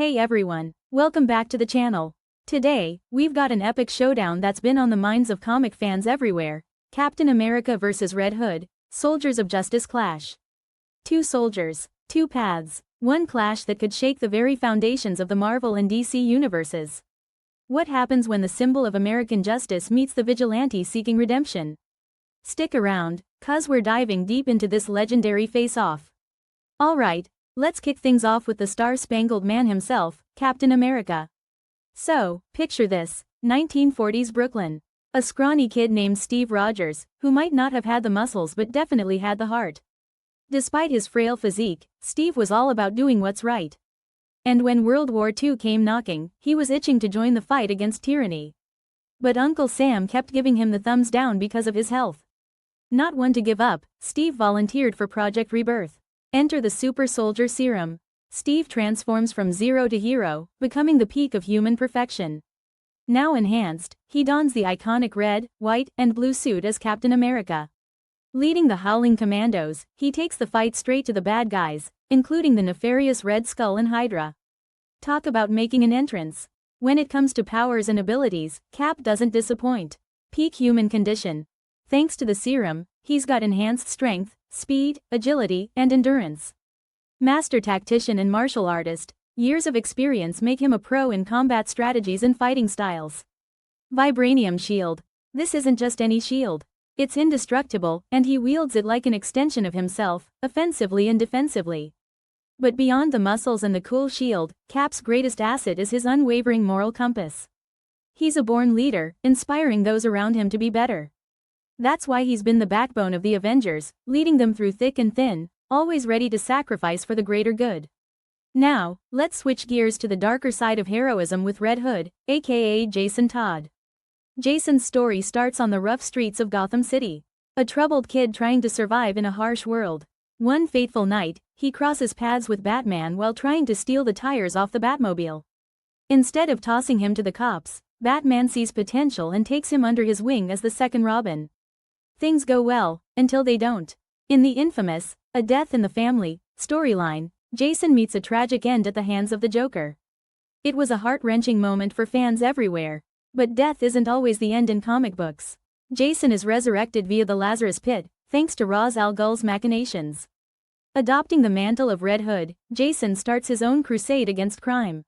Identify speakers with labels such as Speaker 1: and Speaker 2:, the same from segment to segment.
Speaker 1: Hey everyone, welcome back to the channel. Today, we've got an epic showdown that's been on the minds of comic fans everywhere. Captain America vs. Red Hood, Soldiers of Justice clash. Two soldiers, two paths, one clash that could shake the very foundations of the Marvel and DC universes. What happens when the symbol of American justice meets the vigilante seeking redemption? Stick around, cuz we're diving deep into this legendary face-off. Alright, let's kick things off with the Star-Spangled Man himself, Captain America. So, picture this, 1940s Brooklyn. A scrawny kid named Steve Rogers, who might not have had the muscles but definitely had the heart. Despite his frail physique, Steve was all about doing what's right. And when World War II came knocking, he was itching to join the fight against tyranny. But Uncle Sam kept giving him the thumbs down because of his health. Not one to give up, Steve volunteered for Project Rebirth. Enter the Super Soldier Serum. Steve transforms from zero to hero, becoming the peak of human perfection. Now enhanced, he dons the iconic red, white, and blue suit as Captain America. Leading the Howling Commandos, he takes the fight straight to the bad guys, including the nefarious Red Skull and Hydra. Talk about making an entrance. When it comes to powers and abilities, Cap doesn't disappoint. Peak human condition. Thanks to the serum, he's got enhanced strength, speed, agility, and endurance. Master tactician and martial artist, years of experience make him a pro in combat strategies and fighting styles. Vibranium shield. This isn't just any shield. It's indestructible, and he wields it like an extension of himself, offensively and defensively. But beyond the muscles and the cool shield, Cap's greatest asset is his unwavering moral compass. He's a born leader, inspiring those around him to be better. That's why he's been the backbone of the Avengers, leading them through thick and thin, always ready to sacrifice for the greater good. Now, let's switch gears to the darker side of heroism with Red Hood, aka Jason Todd. Jason's story starts on the rough streets of Gotham City. A troubled kid trying to survive in a harsh world. One fateful night, he crosses paths with Batman while trying to steal the tires off the Batmobile. Instead of tossing him to the cops, Batman sees potential and takes him under his wing as the second Robin. Things go well, until they don't. In the infamous, A Death in the Family storyline, Jason meets a tragic end at the hands of the Joker. It was a heart-wrenching moment for fans everywhere. But death isn't always the end in comic books. Jason is resurrected via the Lazarus Pit, thanks to Ra's al Ghul's machinations. Adopting the mantle of Red Hood, Jason starts his own crusade against crime.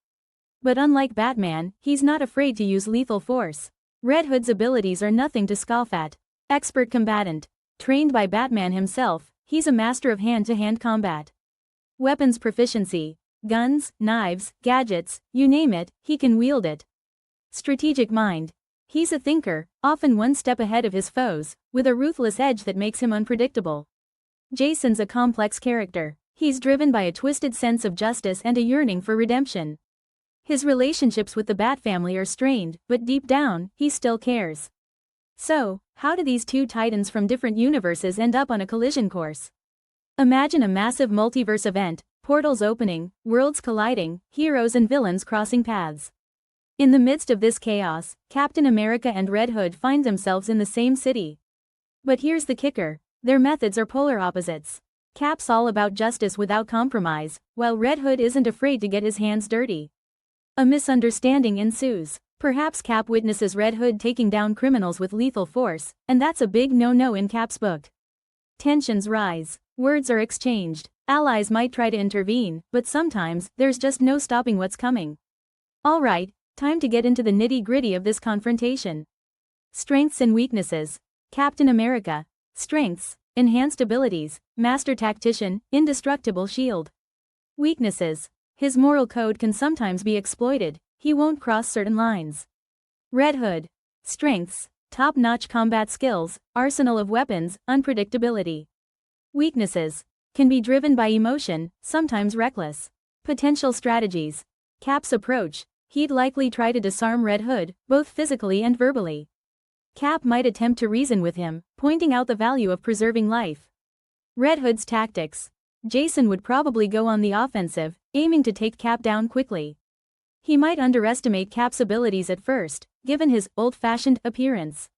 Speaker 1: But unlike Batman, he's not afraid to use lethal force. Red Hood's abilities are nothing to scoff at. Expert combatant. Trained by Batman himself, he's a master of hand-to-hand combat. Weapons proficiency. Guns, knives, gadgets, you name it, he can wield it. Strategic mind. He's a thinker, often one step ahead of his foes, with a ruthless edge that makes him unpredictable. Jason's a complex character. He's driven by a twisted sense of justice and a yearning for redemption. His relationships with the Bat family are strained, but deep down, he still cares. So, how do these two titans from different universes end up on a collision course? Imagine a massive multiverse event, portals opening, worlds colliding, heroes and villains crossing paths. In the midst of this chaos, Captain America and Red Hood find themselves in the same city. But here's the kicker, their methods are polar opposites. Cap's all about justice without compromise, while Red Hood isn't afraid to get his hands dirty. A misunderstanding ensues. Perhaps Cap witnesses Red Hood taking down criminals with lethal force, and that's a big no-no in Cap's book. Tensions rise, words are exchanged, allies might try to intervene, but sometimes, there's just no stopping what's coming. Alright, time to get into the nitty-gritty of this confrontation. Strengths and weaknesses. Captain America. Strengths, enhanced abilities, master tactician, indestructible shield. Weaknesses. His moral code can sometimes be exploited, he won't cross certain lines. Red Hood. Strengths, top-notch combat skills, arsenal of weapons, unpredictability. Weaknesses. Can be driven by emotion, sometimes reckless. Potential strategies. Cap's approach. He'd likely try to disarm Red Hood, both physically and verbally. Cap might attempt to reason with him, pointing out the value of preserving life. Red Hood's tactics. Jason would probably go on the offensive, aiming to take Cap down quickly. He might underestimate Cap's abilities at first, given his old-fashioned appearance.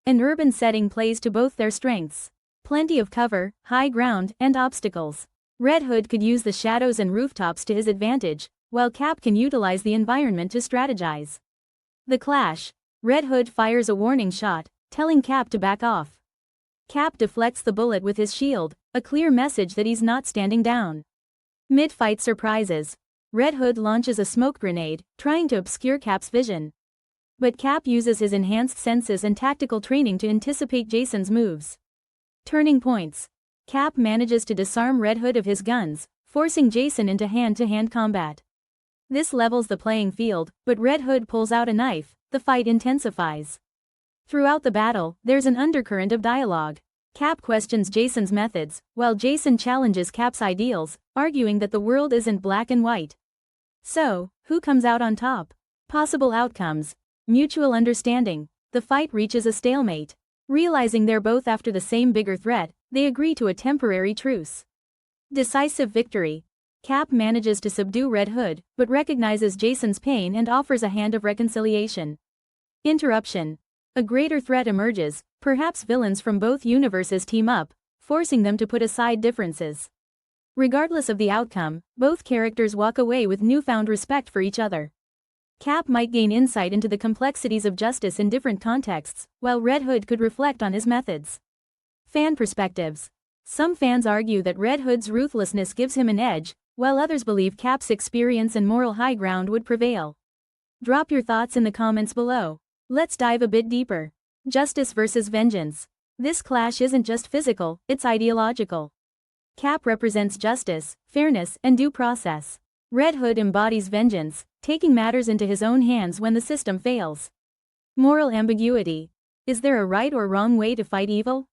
Speaker 1: An urban setting plays to both their strengths. Plenty of cover, high ground, and obstacles. Red Hood could use the shadows and rooftops to his advantage, while Cap can utilize the environment to strategize. The clash. Red Hood fires a warning shot, telling Cap to back off. Cap deflects the bullet with his shield, a clear message that he's not standing down. Mid-fight surprises. Red Hood launches a smoke grenade, trying to obscure Cap's vision. But Cap uses his enhanced senses and tactical training to anticipate Jason's moves. Turning points. Cap manages to disarm Red Hood of his guns, forcing Jason into hand-to-hand combat. This levels the playing field, but Red Hood pulls out a knife, the fight intensifies. Throughout the battle, there's an undercurrent of dialogue. Cap questions Jason's methods, while Jason challenges Cap's ideals, arguing that the world isn't black and white. So, who comes out on top? Possible outcomes. Mutual understanding. The fight reaches a stalemate. Realizing they're both after the same bigger threat, they agree to a temporary truce. Decisive victory. Cap manages to subdue Red Hood, but recognizes Jason's pain and offers a hand of reconciliation. Interruption. A greater threat emerges, perhaps villains from both universes team up, forcing them to put aside differences. Regardless of the outcome, both characters walk away with newfound respect for each other. Cap might gain insight into the complexities of justice in different contexts, while Red Hood could reflect on his methods. Fan perspectives. Some fans argue that Red Hood's ruthlessness gives him an edge, while others believe Cap's experience and moral high ground would prevail. Drop your thoughts in the comments below. Let's dive a bit deeper. Justice versus vengeance. This clash isn't just physical, it's ideological. Cap represents justice, fairness, and due process. Red Hood embodies vengeance, taking matters into his own hands when the system fails. Moral ambiguity. Is there a right or wrong way to fight evil?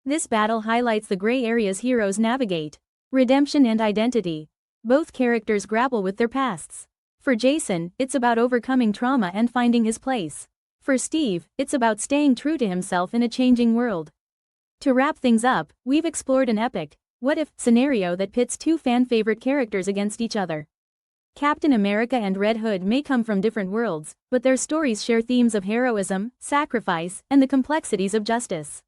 Speaker 1: This battle highlights the gray areas heroes navigate. Redemption and identity. Both characters grapple with their pasts. For Jason, it's about overcoming trauma and finding his place. For Steve, it's about staying true to himself in a changing world. To wrap things up, we've explored an epic, what-if scenario that pits two fan-favorite characters against each other. Captain America and Red Hood may come from different worlds, but their stories share themes of heroism, sacrifice, and the complexities of justice.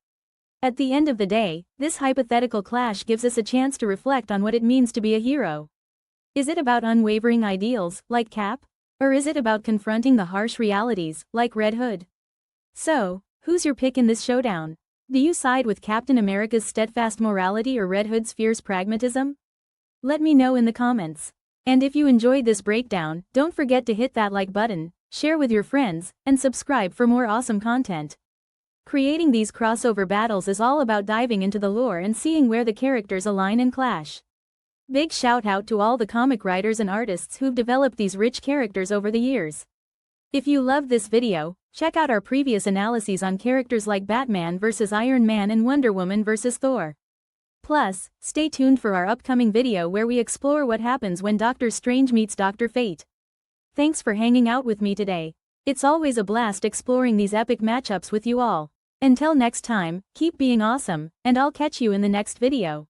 Speaker 1: At the end of the day, this hypothetical clash gives us a chance to reflect on what it means to be a hero. Is it about unwavering ideals, like Cap? Or is it about confronting the harsh realities, like Red Hood? So, who's your pick in this showdown? Do you side with Captain America's steadfast morality or Red Hood's fierce pragmatism? Let me know in the comments. And if you enjoyed this breakdown, don't forget to hit that like button, share with your friends, and subscribe for more awesome content. Creating these crossover battles is all about diving into the lore and seeing where the characters align and clash. Big shout out to all the comic writers and artists who've developed these rich characters over the years. If you loved this video, check out our previous analyses on characters like Batman vs Iron Man and Wonder Woman vs Thor. Plus, stay tuned for our upcoming video where we explore what happens when Doctor Strange meets Dr. Fate. Thanks for hanging out with me today. It's always a blast exploring these epic matchups with you all. Until next time, keep being awesome, and I'll catch you in the next video.